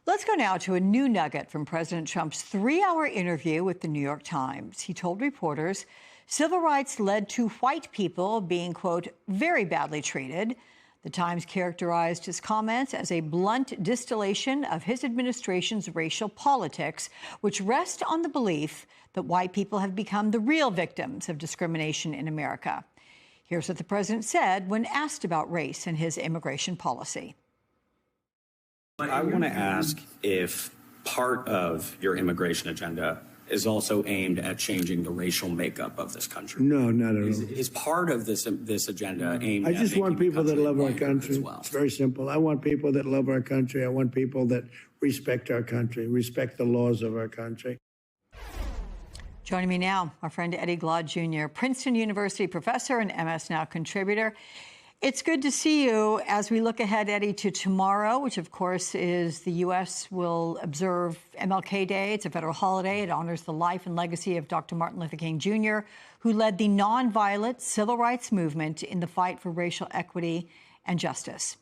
Let's go now to a new nugget from President Trump's 3-hour interview with the New York Times. He told reporters civil rights led to white people being, quote, very badly treated. The Times characterized his comments as a blunt distillation of his administration's racial politics, which rest on the belief that white people have become the real victims of discrimination in America. Here's what the president said when asked about race and his immigration policy. I want to ask if part of your immigration agenda is also aimed at changing the racial makeup of this country. No, not at all. Is part of this agenda aimed I at just want people that love our country. Well? It's very simple. I want people that love our country. I want people that respect our country, respect the laws of our country. Joining me now, our friend Eddie Glaude Jr., Princeton University professor and MS Now contributor. It's good to see you as we look ahead, Eddie, to tomorrow, which, of course, is the U.S. will observe MLK Day. It's a federal holiday. It honors the life and legacy of Dr. Martin Luther King Jr., who led the nonviolent civil rights movement in the fight for racial equity and justice.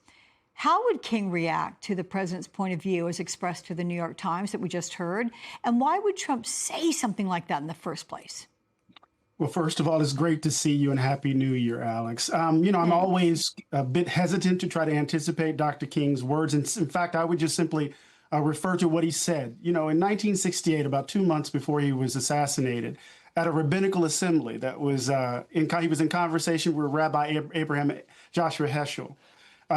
How would King react to the president's point of view as expressed to the New York Times that we just heard? And why would Trump say something like that in the first place? Well, first of all, it's great to see you and Happy New Year, Alex. I'm always a bit hesitant to try to anticipate Dr. King's words. And in fact, I would just simply refer to what he said. In 1968, about 2 months before he was assassinated, at a rabbinical assembly that was he was in conversation with Rabbi Abraham Joshua Heschel.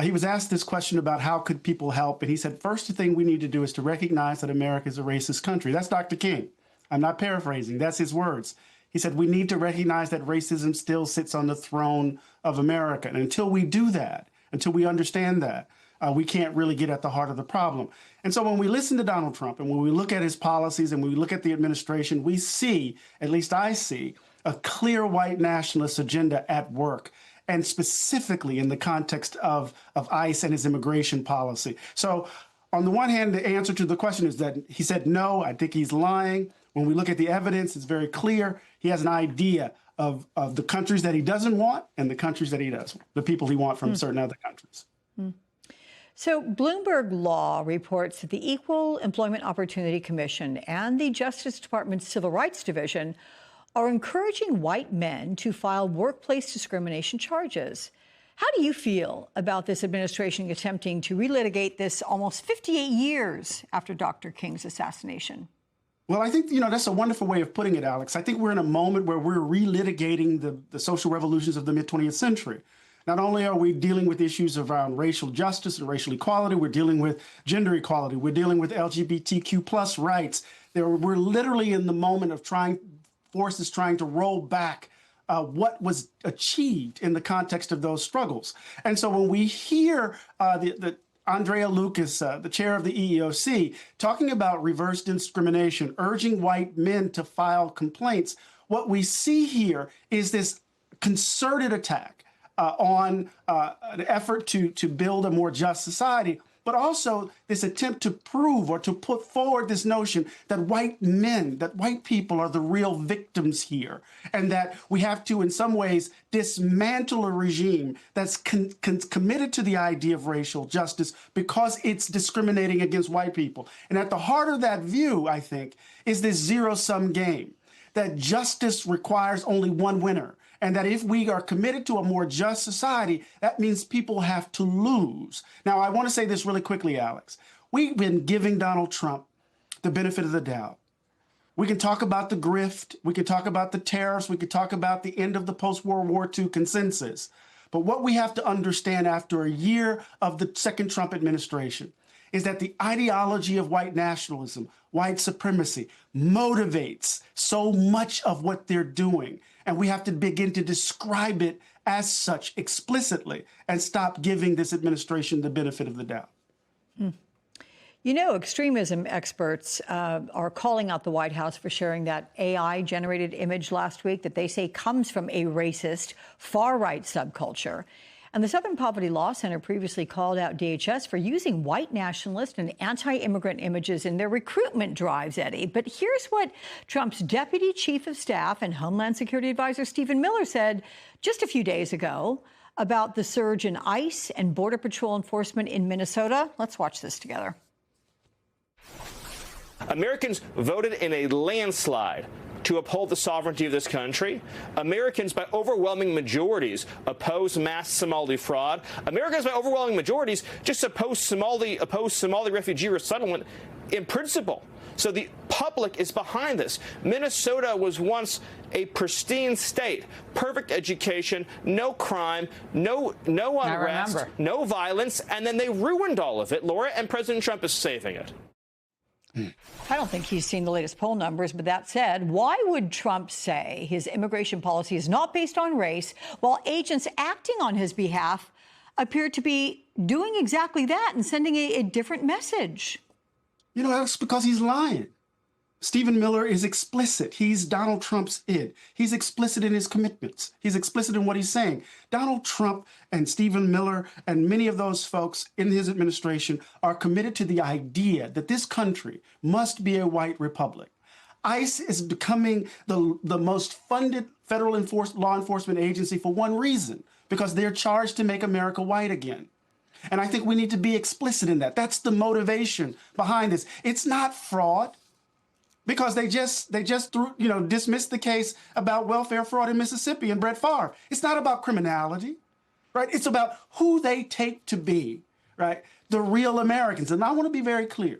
He was asked this question about how could people help. And he said, first thing we need to do is to recognize that America is a racist country. That's Dr. King. I'm not paraphrasing. That's his words. He said, we need to recognize that racism still sits on the throne of America. And until we do that, until we understand that, we can't really get at the heart of the problem. And so when we listen to Donald Trump and when we look at his policies and we look at the administration, we see, at least I see, a clear white nationalist agenda at work, and specifically in the context of ICE and his immigration policy. So on the one hand, the answer to the question is that he said no. I think he's lying. When we look at the evidence, it's very clear. He has an idea of the countries that he doesn't want and the countries that he does, the people he wants from certain other countries. So Bloomberg Law reports that the Equal Employment Opportunity Commission and the Justice Department's Civil Rights Division are encouraging white men to file workplace discrimination charges. How do you feel about this administration attempting to relitigate this almost 58 years after Dr. King's assassination? Well, I think, that's a wonderful way of putting it, Alex. I think we're in a moment where we're relitigating the social revolutions of the mid-20th century. Not only are we dealing with issues around racial justice and racial equality, we're dealing with gender equality, we're dealing with LGBTQ plus rights. We're literally in the moment of forces trying to roll back what was achieved in the context of those struggles. And so when we hear Andrea Lucas, the chair of the EEOC, talking about reverse discrimination, urging white men to file complaints, what we see here is this concerted attack on an effort to build a more just society, but also this attempt to prove or to put forward this notion that white men, that white people are the real victims here, and that we have to, in some ways, dismantle a regime that's committed to the idea of racial justice because it's discriminating against white people. And at the heart of that view, I think, is this zero-sum game, that justice requires only one winner. And that if we are committed to a more just society, that means people have to lose. Now, I want to say this really quickly, Alex. We've been giving Donald Trump the benefit of the doubt. We can talk about the grift. We can talk about the tariffs. We can talk about the end of the post-World War II consensus. But what we have to understand after a year of the second Trump administration is that the ideology of white nationalism, white supremacy, motivates so much of what they're doing. And we have to begin to describe it as such explicitly and stop giving this administration the benefit of the doubt. Extremism experts are calling out the White House for sharing that AI-generated image last week that they say comes from a racist far-right subculture. And the Southern Poverty Law Center previously called out DHS for using white nationalist and anti-immigrant images in their recruitment drives, Eddie. But here's what Trump's Deputy Chief of Staff and Homeland Security Advisor Stephen Miller said just a few days ago about the surge in ICE and Border Patrol enforcement in Minnesota. Let's watch this together. Americans voted in a landslide to uphold the sovereignty of this country. Americans, by overwhelming majorities, oppose mass Somali fraud. Americans, by overwhelming majorities, just oppose Somali refugee resettlement in principle. So the public is behind this. Minnesota was once a pristine state, perfect education, no crime, no unrest, no violence, and then they ruined all of it, Laura, and President Trump is saving it. I don't think he's seen the latest poll numbers, but that said, why would Trump say his immigration policy is not based on race while agents acting on his behalf appear to be doing exactly that and sending a different message? You know, that's because he's lying. Stephen Miller is explicit. He's Donald Trump's id. He's explicit in his commitments. He's explicit in what he's saying. Donald Trump and Stephen Miller and many of those folks in his administration are committed to the idea that this country must be a white republic. ICE is becoming the most funded federal law enforcement agency for one reason, because they're charged to make America white again. And I think we need to be explicit in that. That's the motivation behind this. It's not fraud, because they just dismissed the case about welfare fraud in Mississippi and Brett Favre. It's not about criminality, right? It's about who they take to be, right, the real Americans. And I want to be very clear.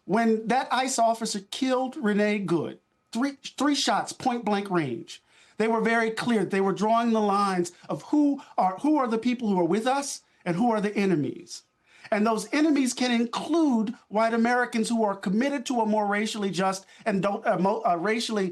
When that ICE officer killed Renee Good, three shots, point blank range, they were very clear. They were drawing the lines of who are the people who are with us and who are the enemies. And those enemies can include white Americans who are committed to a more racially just and multiracial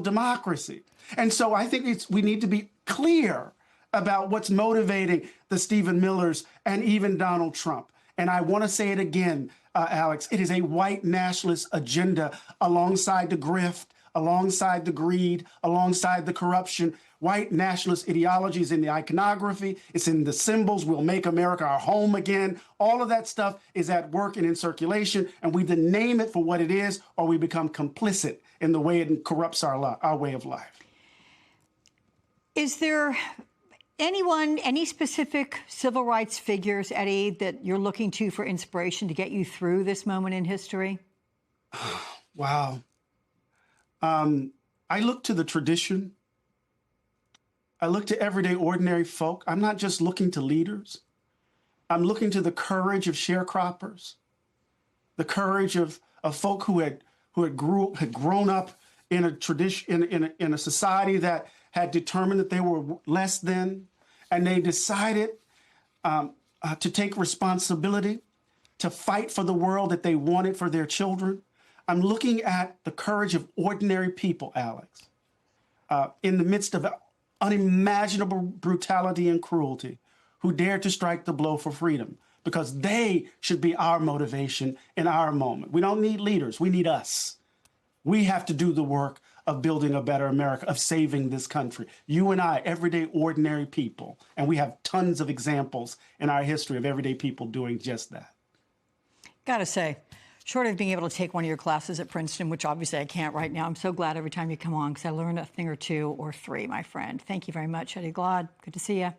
democracy. And so I think we need to be clear about what's motivating the Stephen Millers and even Donald Trump. And I want to say it again, Alex, it is a white nationalist agenda alongside the grift, alongside the greed, alongside the corruption. White nationalist ideology is in the iconography. It's in the symbols. We'll make America our home again. All of that stuff is at work and in circulation, and we either name it for what it is or we become complicit in the way it corrupts our way of life. Is there any specific civil rights figures, Eddie, that you're looking to for inspiration to get you through this moment in history? Wow. I look to the tradition. I look to everyday ordinary folk. I'm not just looking to leaders. I'm looking to the courage of sharecroppers, the courage of folk who had grown up in a tradition, in a society that had determined that they were less than, and they decided to take responsibility, to fight for the world that they wanted for their children. I'm looking at the courage of ordinary people, Alex, in the midst of unimaginable brutality and cruelty, who dared to strike the blow for freedom, because they should be our motivation in our moment. We don't need leaders. We need us. We have to do the work of building a better America, of saving this country. You and I, everyday ordinary people, and we have tons of examples in our history of everyday people doing just that. Gotta say, short of being able to take one of your classes at Princeton, which obviously I can't right now, I'm so glad every time you come on because I learn a thing or two or three, my friend. Thank you very much, Eddie Glaude. Good to see you.